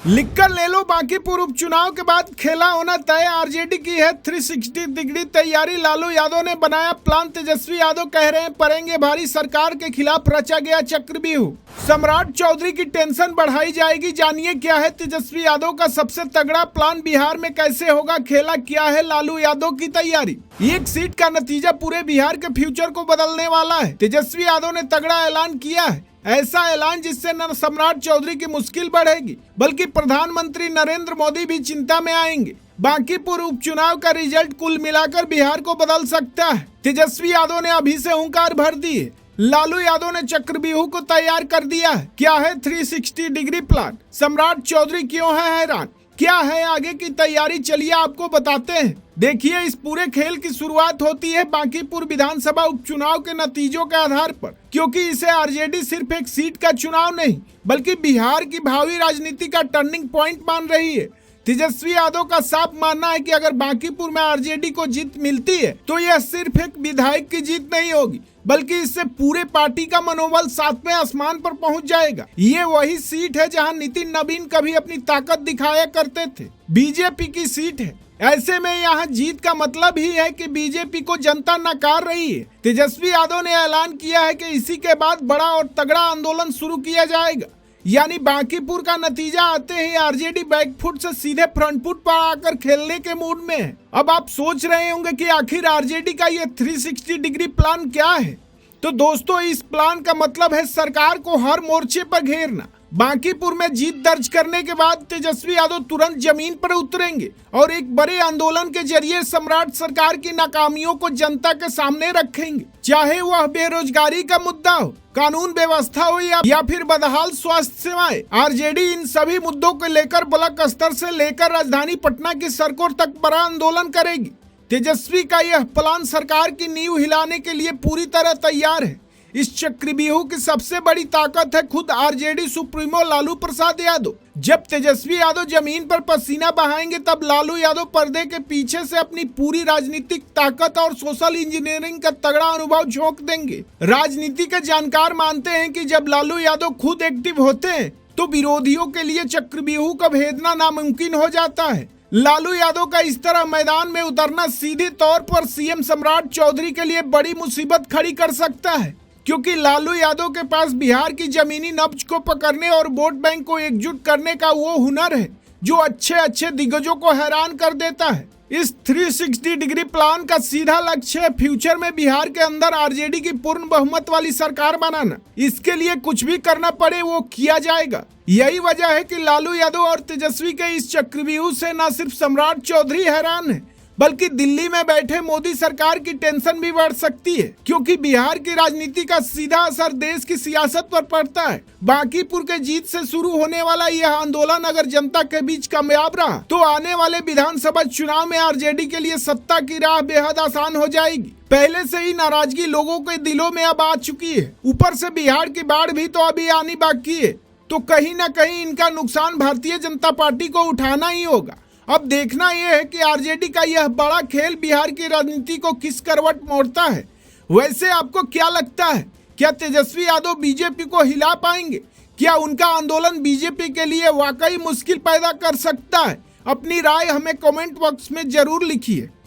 लिखकर ले लो, बांकीपुर उपचुनाव के बाद खेला होना तय। आरजेडी की है 360 डिग्री तैयारी। लालू यादव ने बनाया प्लान। तेजस्वी यादव कह रहे हैं पड़ेंगे भारी, सरकार के खिलाफ रचा गया चक्रव्यूह। सम्राट चौधरी की टेंशन बढ़ाई जाएगी। जानिए क्या है तेजस्वी यादव का सबसे तगड़ा प्लान, बिहार में कैसे होगा खेला, क्या है लालू यादव की तैयारी। एक सीट का नतीजा पूरे बिहार के फ्यूचर को बदलने वाला है। तेजस्वी यादव ने तगड़ा ऐलान किया है, ऐसा ऐलान जिससे न सम्राट चौधरी की मुश्किल बढ़ेगी बल्कि प्रधानमंत्री नरेंद्र मोदी भी चिंता में आएंगे। बांकीपुर उपचुनाव का रिजल्ट कुल मिलाकर बिहार को बदल सकता है। तेजस्वी यादव ने अभी से हुंकार भर दी है। लालू यादव ने चक्रव्यूह को तैयार कर दिया है। क्या है 360 डिग्री प्लान, सम्राट चौधरी क्यों है हैरान, क्या है आगे की तैयारी, चलिए आपको बताते हैं। देखिए, इस पूरे खेल की शुरुआत होती है बांकीपुर विधानसभा उपचुनाव के नतीजों के आधार पर, क्योंकि इसे आरजेडी सिर्फ एक सीट का चुनाव नहीं बल्कि बिहार की भावी राजनीति का टर्निंग पॉइंट मान रही है। तेजस्वी यादव का साफ मानना है कि अगर बांकीपुर में आरजेडी को जीत मिलती है तो यह सिर्फ एक विधायक की जीत नहीं होगी बल्कि इससे पूरे पार्टी का मनोबल सातवें आसमान पर पहुंच जाएगा। ये वही सीट है जहां नितिन नवीन कभी अपनी ताकत दिखाया करते थे। बीजेपी की सीट है। ऐसे में यहाँ जीत का मतलब ही है कि बीजेपी को जनता नकार रही है। तेजस्वी यादव ने ऐलान किया है कि इसी के बाद बड़ा और तगड़ा आंदोलन शुरू किया जाएगा। यानी बांकीपुर का नतीजा आते ही आरजेडी बैकफुट से सीधे फ्रंट फुट पर आकर खेलने के मूड में है। अब आप सोच रहे होंगे कि आखिर आरजेडी का ये 360 डिग्री प्लान क्या है। तो दोस्तों, इस प्लान का मतलब है सरकार को हर मोर्चे पर घेरना। बांकीपुर में जीत दर्ज करने के बाद तेजस्वी यादव तुरंत जमीन पर उतरेंगे और एक बड़े आंदोलन के जरिए सम्राट सरकार की नाकामियों को जनता के सामने रखेंगे। चाहे वह बेरोजगारी का मुद्दा हो, कानून व्यवस्था हो या फिर बदहाल स्वास्थ्य सेवाएं, आरजेडी इन सभी मुद्दों को लेकर ब्लॉक स्तर से लेकर राजधानी पटना की सड़कों तक बड़ा आंदोलन करेगी। तेजस्वी का यह प्लान सरकार की नींव हिलाने के लिए पूरी तरह तैयार है। इस चक्रव्यूह की सबसे बड़ी ताकत है खुद आरजेडी सुप्रीमो लालू प्रसाद यादव। जब तेजस्वी यादव जमीन पर पसीना बहाएंगे तब लालू यादव पर्दे के पीछे से अपनी पूरी राजनीतिक ताकत और सोशल इंजीनियरिंग का तगड़ा अनुभव झोंक देंगे। राजनीति के जानकार मानते हैं कि जब लालू यादव खुद एक्टिव होते हैं तो विरोधियों के लिए चक्रव्यूह का भेदना नामुमकिन हो जाता है। लालू यादव का इस तरह मैदान में उतरना सीधे तौर पर सीएम सम्राट चौधरी के लिए बड़ी मुसीबत खड़ी कर सकता है, क्योंकि लालू यादव के पास बिहार की जमीनी नब्ज को पकड़ने और वोट बैंक को एकजुट करने का वो हुनर है जो अच्छे अच्छे दिग्गजों को हैरान कर देता है। इस 360 डिग्री प्लान का सीधा लक्ष्य है फ्यूचर में बिहार के अंदर आरजेडी की पूर्ण बहुमत वाली सरकार बनाना। इसके लिए कुछ भी करना पड़े वो किया जाएगा। यही वजह है कि लालू यादव और तेजस्वी के इस चक्रव्यूह से न सिर्फ सम्राट चौधरी हैरान है बल्कि दिल्ली में बैठे मोदी सरकार की टेंशन भी बढ़ सकती है, क्योंकि बिहार की राजनीति का सीधा असर देश की सियासत पर पड़ता है। बांकीपुर के जीत से शुरू होने वाला यह आंदोलन अगर जनता के बीच कामयाब रहा तो आने वाले विधानसभा चुनाव में आरजेडी के लिए सत्ता की राह बेहद आसान हो जाएगी। पहले से ही नाराजगी लोगों के दिलों में अब आ चुकी है, ऊपर से बिहार की बाढ़ भी तो अभी आनी बाकी है, तो कहीं न कहीं इनका नुकसान भारतीय जनता पार्टी को उठाना ही होगा। अब देखना यह है कि आरजेडी का यह बड़ा खेल बिहार की राजनीति को किस करवट मोड़ता है। वैसे आपको क्या लगता है, क्या तेजस्वी यादव बीजेपी को हिला पाएंगे? क्या उनका आंदोलन बीजेपी के लिए वाकई मुश्किल पैदा कर सकता है? अपनी राय हमें कमेंट बॉक्स में जरूर लिखिए।